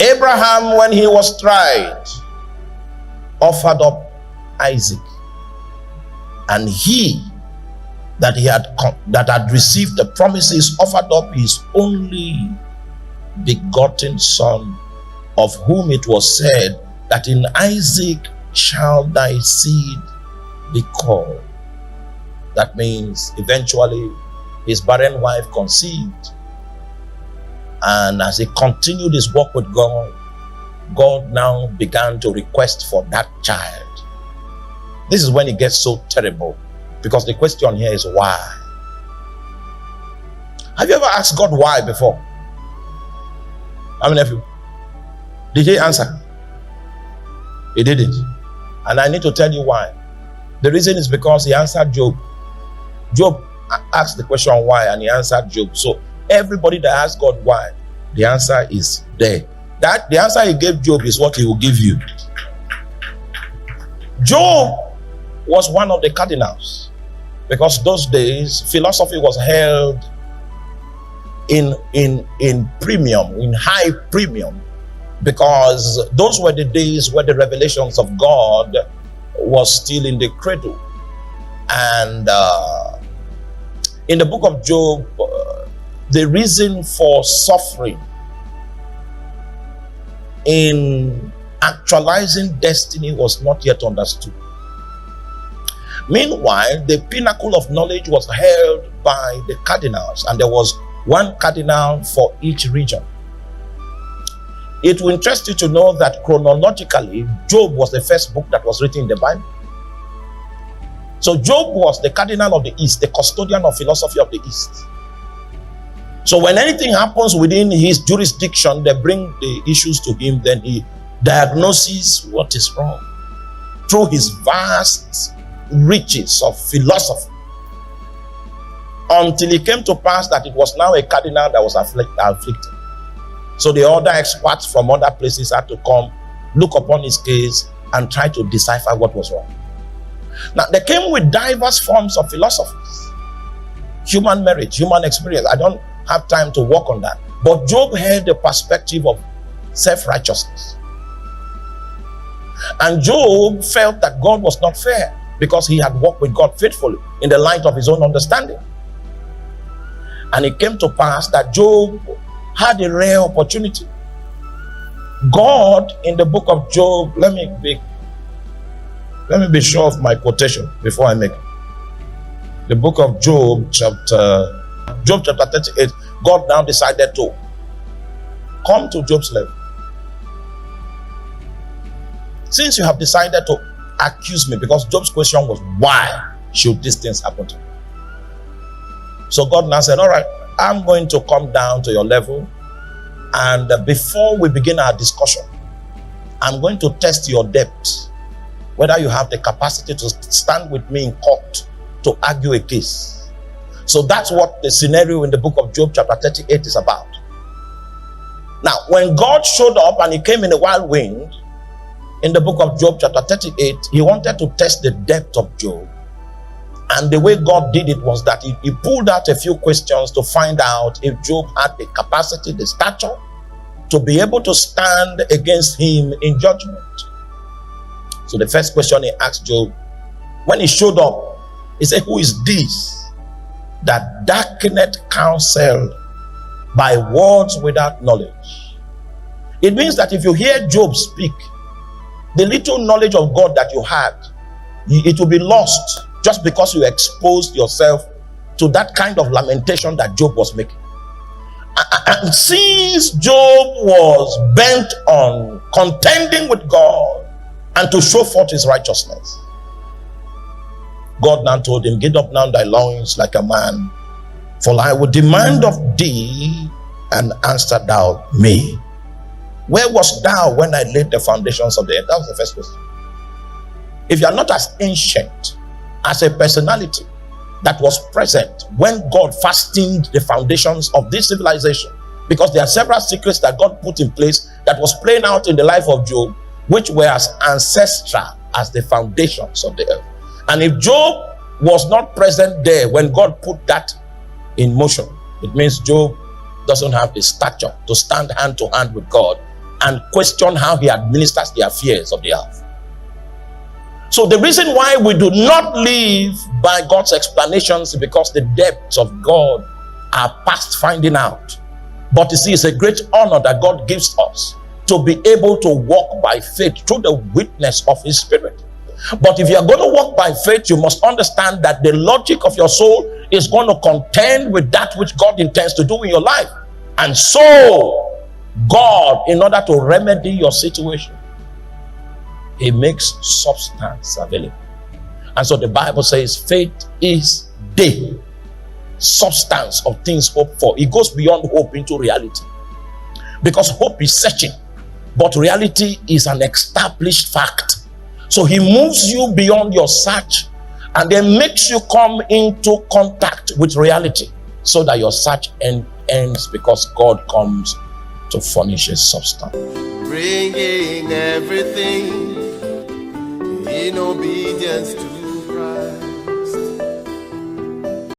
Abraham, when he was tried, offered up Isaac, and he that had received the promises offered up his only begotten son, of whom it was said that in Isaac shall thy seed be called. That means eventually his barren wife conceived, and as he continued his walk with God, God now began to request for that child. This is when it gets so terrible, because the question here is why. Have you ever asked God why before? How many of you? Did he answer? He didn't. And I need to tell you why. The reason is because he answered Job. Job asked the question why, and he answered Job. So everybody that asks God why, the answer is there. That the answer he gave Job is what he will give you. Job was one of the cardinals, because those days philosophy was held in premium, in high premium, because those were the days where the revelations of God was still in the cradle. And in the book of Job, the reason for suffering in actualizing destiny was not yet understood. Meanwhile, the pinnacle of knowledge was held by the cardinals, and there was one cardinal for each region. It will interest you to know that chronologically, Job was the first book that was written in the Bible. So Job was the cardinal of the East, the custodian of philosophy of the East. So when anything happens within his jurisdiction, they bring the issues to him, then he diagnoses what is wrong through his vast riches of philosophy, until it came to pass that it was now a cardinal that was afflicted. So the other experts from other places had to come, look upon his case, and try to decipher what was wrong. Now, they came with diverse forms of philosophies, human merit, human experience. I don't have time to work on that. But Job held the perspective of self-righteousness. And Job felt that God was not fair, because he had walked with God faithfully in the light of his own understanding. And it came to pass that Job had a rare opportunity. God, in the book of Job, let me be sure of my quotation before I make it. The book of Job chapter 38, God now decided to come to Job's level. Since you have decided to accuse me, because Job's question was, why should these things happen to me? So God now said, all right, I'm going to come down to your level, and before we begin our discussion, I'm going to test your depth, whether you have the capacity to stand with me in court to argue a case. So that's what the scenario in the book of Job chapter 38 is about. Now, when God showed up and he came in a wild wind, in the book of Job chapter 38, he wanted to test the depth of Job. And the way God did it was that he pulled out a few questions to find out if Job had the capacity, the stature, to be able to stand against him in judgment. So the first question he asked Job, when he showed up, he said, who is this that darkeneth counsel by words without knowledge? It means that if you hear Job speak, the little knowledge of God that you had, it will be lost, just because you exposed yourself to that kind of lamentation that Job was making. And since Job was bent on contending with God and to show forth his righteousness, God now told him, get up now thy loins like a man, for I will demand of thee, and answer thou me. Where wast thou when I laid the foundations of the earth? That was the first question. If you are not as ancient as a personality that was present when God fastened the foundations of this civilization, because there are several secrets that God put in place that was playing out in the life of Job, which were as ancestral as the foundations of the earth. And if Job was not present there when God put that in motion, it means Job doesn't have the stature to stand hand to hand with God and question how he administers the affairs of the earth. So the reason why we do not live by God's explanations is because the depths of God are past finding out. But you see, it's a great honor that God gives us to be able to walk by faith through the witness of his Spirit. But if you are going to walk by faith, you must understand that the logic of your soul is going to contend with that which God intends to do in your life. And so, God, in order to remedy your situation, he makes substance available. And so the Bible says faith is the substance of things hoped for. It goes beyond hope into reality. Because hope is searching, but reality is an established fact. So he moves you beyond your search and then makes you come into contact with reality so that your search ends because God comes to furnish a substance. Bringing everything in obedience to Christ.